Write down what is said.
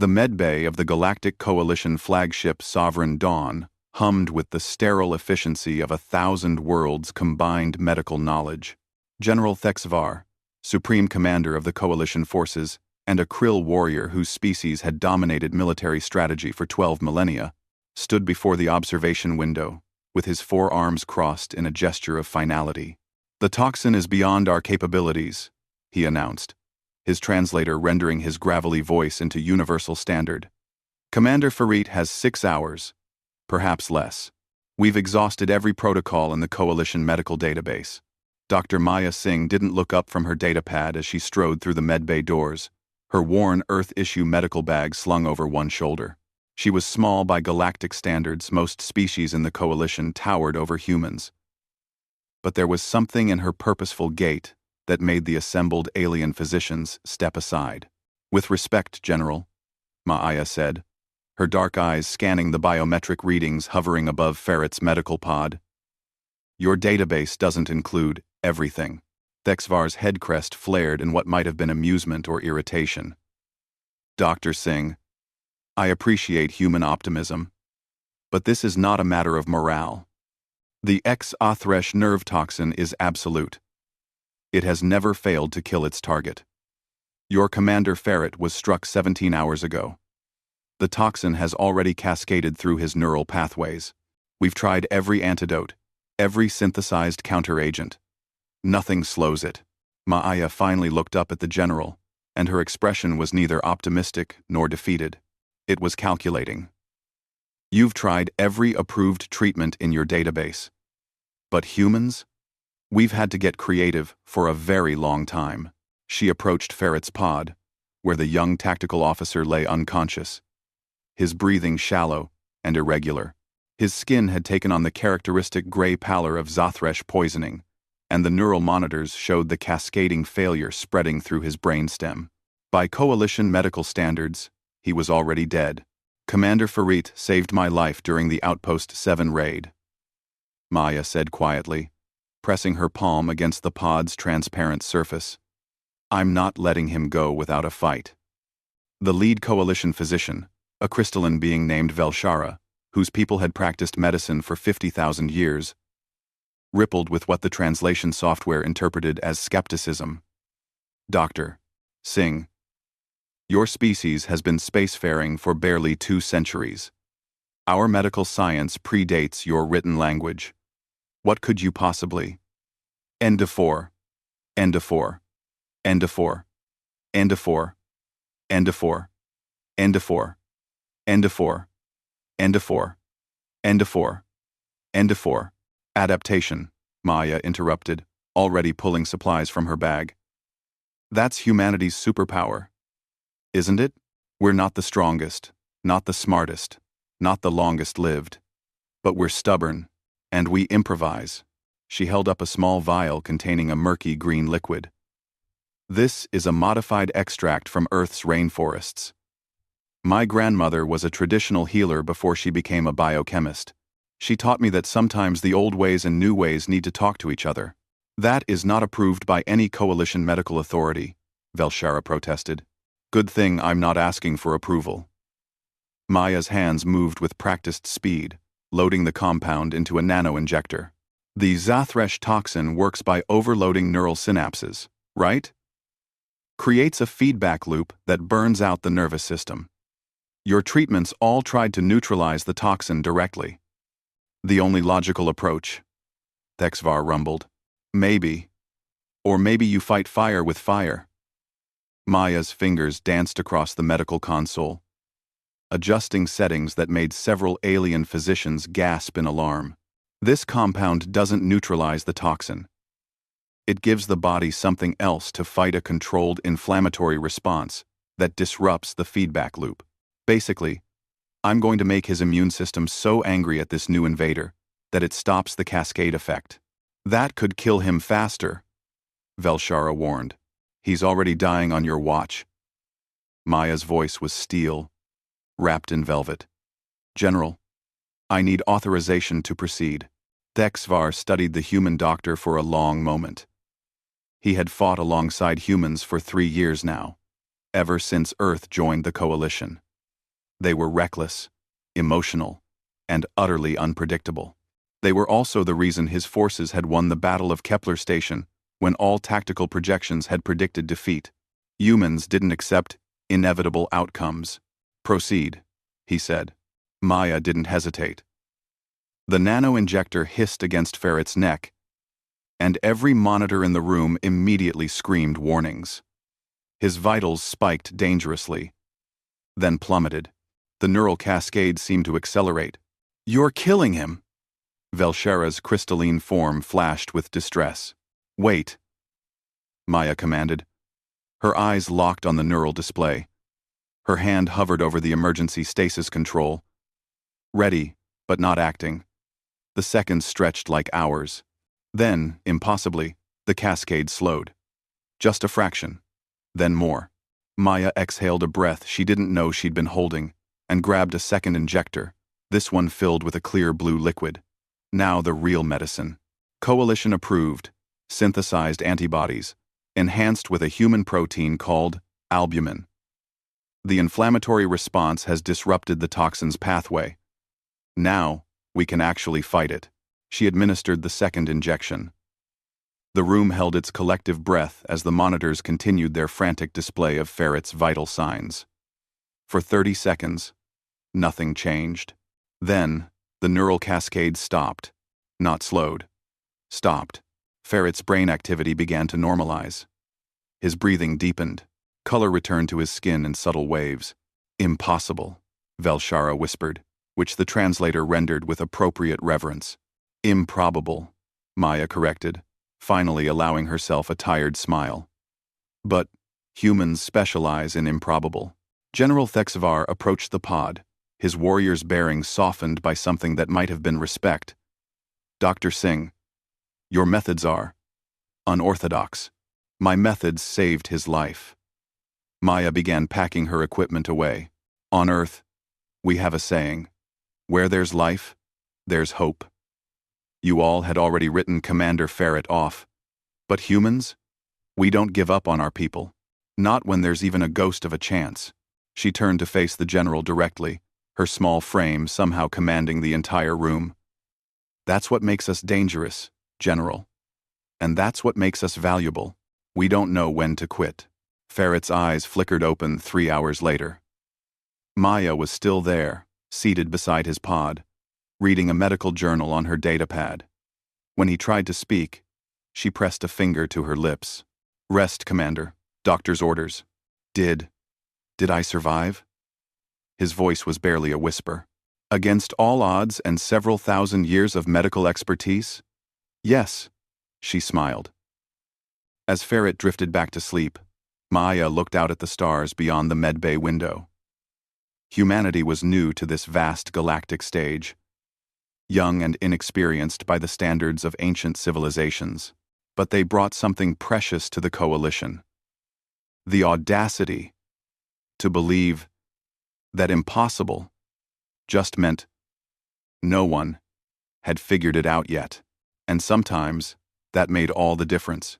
The medbay of the Galactic Coalition flagship Sovereign Dawn hummed with the sterile efficiency of 1,000 worlds' combined medical knowledge. General Thexvar, Supreme Commander of the Coalition forces and a Krill warrior whose species had dominated military strategy for 12 millennia, stood before the observation window, with his forearms crossed in a gesture of finality. "The toxin is beyond our capabilities," he announced, his translator rendering his gravelly voice into universal standard. "Commander Farit has 6 hours, perhaps less. We've exhausted every protocol in the Coalition medical database." Dr. Maya Singh didn't look up from her datapad as she strode through the medbay doors, her worn Earth-issue medical bag slung over one shoulder. She was small by galactic standards. Most species in the Coalition towered over humans. But there was something in her purposeful gait that made the assembled alien physicians step aside. "With respect, General," Maya said, her dark eyes scanning the biometric readings hovering above Ferret's medical pod. "Your database doesn't include everything." Thexvar's head crest flared in what might have been amusement or irritation. "Dr. Singh, I appreciate human optimism, but this is not a matter of morale. The X-Athresh nerve toxin is absolute. It has never failed to kill its target. Your Commander Ferret was struck 17 hours ago. The toxin has already cascaded through his neural pathways. We've tried every antidote, every synthesized counteragent. Nothing slows it." Maya finally looked up at the general, and her expression was neither optimistic nor defeated. It was calculating. "You've tried every approved treatment in your database. But humans? We've had to get creative for a very long time." She approached Ferret's pod, where the young tactical officer lay unconscious, his breathing shallow and irregular. His skin had taken on the characteristic gray pallor of Zathresh poisoning, and the neural monitors showed the cascading failure spreading through his brainstem. By Coalition medical standards, he was already dead. "Commander Farit saved my life during the Outpost 7 raid," Maya said quietly, pressing her palm against the pod's transparent surface. "I'm not letting him go without a fight." The lead Coalition physician, a crystalline being named Velshara, whose people had practiced medicine for 50,000 years, rippled with what the translation software interpreted as skepticism. "Dr. Singh, your species has been spacefaring for barely 2 centuries. Our medical science predates your written language. What could you possibly—" End of 4. End of 4. End of 4. End of 4. End of 4. End of 4. End of 4. End of 4. End of 4. End of 4. "Adaptation," Maya interrupted, already pulling supplies from her bag. "That's humanity's superpower, isn't it? We're not the strongest, not the smartest, not the longest-lived. But we're stubborn, and we improvise." She held up a small vial containing a murky green liquid. "This is a modified extract from Earth's rainforests. My grandmother was a traditional healer before she became a biochemist. She taught me that sometimes the old ways and new ways need to talk to each other." "That is not approved by any Coalition medical authority," Velshara protested. "Good thing I'm not asking for approval." Maya's hands moved with practiced speed, loading the compound into a nano-injector. "The Zathresh toxin works by overloading neural synapses, right? Creates a feedback loop that burns out the nervous system. Your treatments all tried to neutralize the toxin directly." "The only logical approach," Thexvar rumbled. "Maybe. Or maybe you fight fire with fire." Maya's fingers danced across the medical console, adjusting settings that made several alien physicians gasp in alarm. "This compound doesn't neutralize the toxin. It gives the body something else to fight a controlled inflammatory response that disrupts the feedback loop. Basically, I'm going to make his immune system so angry at this new invader that it stops the cascade effect. That could kill him faster," Velshara warned. "He's already dying on your watch." Maya's voice was steel, wrapped in velvet. "General, I need authorization to proceed." Thexvar studied the human doctor for a long moment. He had fought alongside humans for 3 years now, ever since Earth joined the Coalition. They were reckless, emotional, and utterly unpredictable. They were also the reason his forces had won the Battle of Kepler Station when all tactical projections had predicted defeat. Humans didn't accept inevitable outcomes. "Proceed," he said. Maya didn't hesitate. The nano-injector hissed against Ferret's neck, and every monitor in the room immediately screamed warnings. His vitals spiked dangerously, then plummeted. The neural cascade seemed to accelerate. "You're killing him!" Velshera's crystalline form flashed with distress. "Wait," Maya commanded. Her eyes locked on the neural display. Her hand hovered over the emergency stasis control. Ready, but not acting. The seconds stretched like hours. Then, impossibly, the cascade slowed. Just a fraction. Then more. Maya exhaled a breath she didn't know she'd been holding, and grabbed a second injector, this one filled with a clear blue liquid. Now the real medicine. Coalition-approved, synthesized antibodies, enhanced with a human protein called albumin. The inflammatory response has disrupted the toxin's pathway. Now, we can actually fight it. She administered the second injection. The room held its collective breath as the monitors continued their frantic display of Ferret's vital signs. For 30 seconds, nothing changed. Then, the neural cascade stopped. Not slowed. Stopped. Ferret's brain activity began to normalize. His breathing deepened. Color returned to his skin in subtle waves. "Impossible," Velshara whispered, which the translator rendered with appropriate reverence. "Improbable," Maya corrected, finally allowing herself a tired smile. "But humans specialize in improbable." General Thexvar approached the pod, his warrior's bearing softened by something that might have been respect. "Dr. Singh, your methods are unorthodox. My methods saved his life." Maya began packing her equipment away. "On Earth, we have a saying, where there's life, there's hope. You all had already written Commander Ferret off. But humans? We don't give up on our people. Not when there's even a ghost of a chance." She turned to face the general directly, her small frame somehow commanding the entire room. "That's what makes us dangerous, General. And that's what makes us valuable. We don't know when to quit." Ferret's eyes flickered open 3 hours later. Maya was still there, seated beside his pod, reading a medical journal on her datapad. When he tried to speak, she pressed a finger to her lips. "Rest, Commander. Doctor's orders." Did I survive?" His voice was barely a whisper. "Against all odds and several thousand years of medical expertise?" "Yes," she smiled. As Ferret drifted back to sleep, Maya looked out at the stars beyond the medbay window. Humanity was new to this vast galactic stage, young and inexperienced by the standards of ancient civilizations, but they brought something precious to the coalition. The audacity to believe that impossible just meant no one had figured it out yet, and sometimes that made all the difference.